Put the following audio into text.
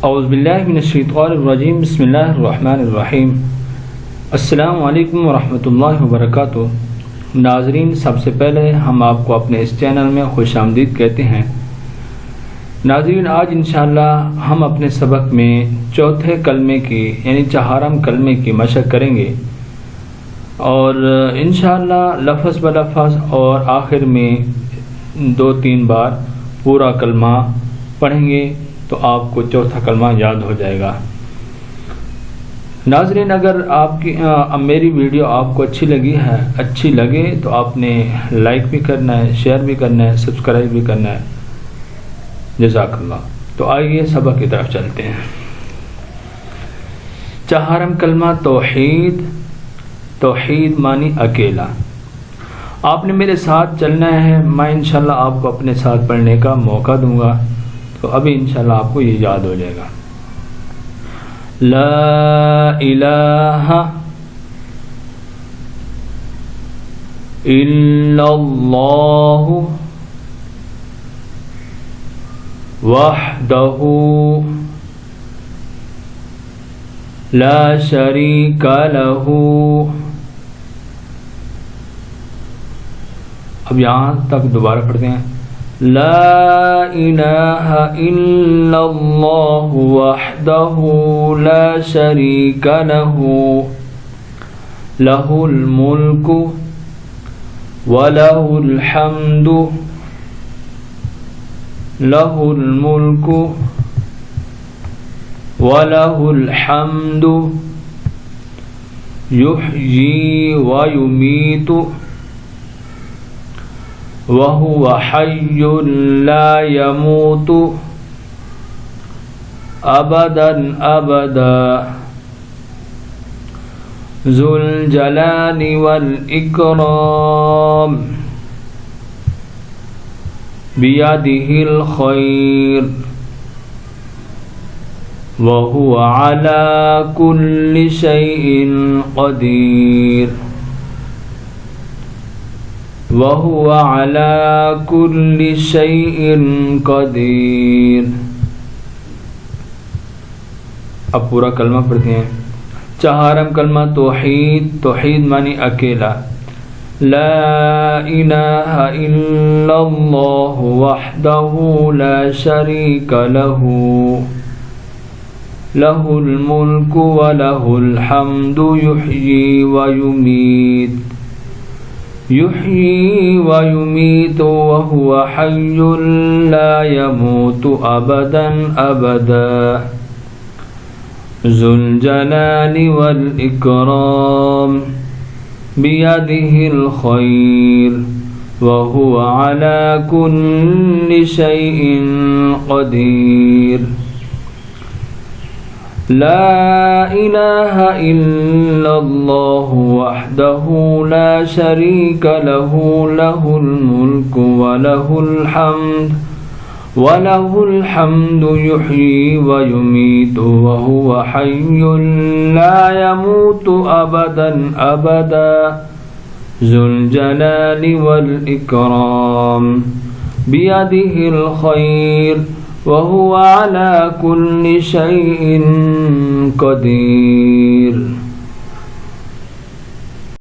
औज़ुबिल्लाहि मिनश्शैतानिर्रजीम बिस्मिल्लाहिर्रहमानिर्रहीम। अस्सलामु अलैकुम वरहमतुल्लाहि वबरकातुहू। नाज़रीन, सबसे पहले हम आपको अपने इस चैनल में खुशामदीद कहते हैं। नाज़रीन, आज इंशाअल्लाह हम अपने सबक में चौथे कलमे की यानी चहारम कलमे की मशक करेंगे और इंशाअल्लाह लफ्ज़ ब लफ्ज़ और आखिर में 2-3 बार पूरा कलमा पढ़ेंगे तो आपको चौथा कलमा याद हो जाएगा। नाज़रीन, अगर आपकी मेरी वीडियो आपको अच्छी लगे तो आपने लाइक भी करना है, शेयर भी करना है, सब्सक्राइब भी करना है। जज़ाकल्लाह। तो आइए सबक की तरफ चलते हैं। चहारम कलमा तौहीद। तौहीद मानी अकेला। आपने मेरे साथ चलना है, मैं इंशाल्लाह आपको अपने साथ पढ़ने का मौका दूंगा तो अभी इंशाल्लाह आपको ये याद हो जाएगा। ला इलाहा इल्लल्लाहु वहदहु ला शरीका लहू। अब यहाँ तक दोबारा पढ़ते हैं। ला इलाहा इल्लल्लाहु वहदहु ला शरीका लहू लहुल मुल्कु व लहुल हम्दु लहुल मुल्कु व लहुल हम्दु युहयी व युमीतु वहुव हय्युन ला यमूतु अबदन अबदा ज़ुल जलाली वल इकराम बियदिहिल खैर वहुव अला कुल्लि शैइन क़दीर वहुव अला कुल्लि शैइन क़दीर। अब पूरा कलमा पढ़ते हैं। चहारम कलमा तौहीद। तौहीद मानी अकेला। ला इलाहा इल्लल्लाहु वहदहु ला शरीका लहू लहुल मुल्कु व लहुल हम्दु युहयी व युमीत युहयी व युमीतु वहुव हय्युन ला यमूतु अबदन अबदा ज़ुल जलाली वल इकराम बियदिहिल खैर वहुव अला कुल्लि शैइन क़दीर। ला इलाहा इल्लल्लाहु वहदहु ला शरीका लहू लहुल मुल्कु व लहुल हम्दु युहयी व युमीतु वहुव हय्युन ला यमूतु अबदन अबदा ज़ुल जलाली वल इकराम बियदिहिल खैर वहुव अला कुल्लि शैइन क़दीर।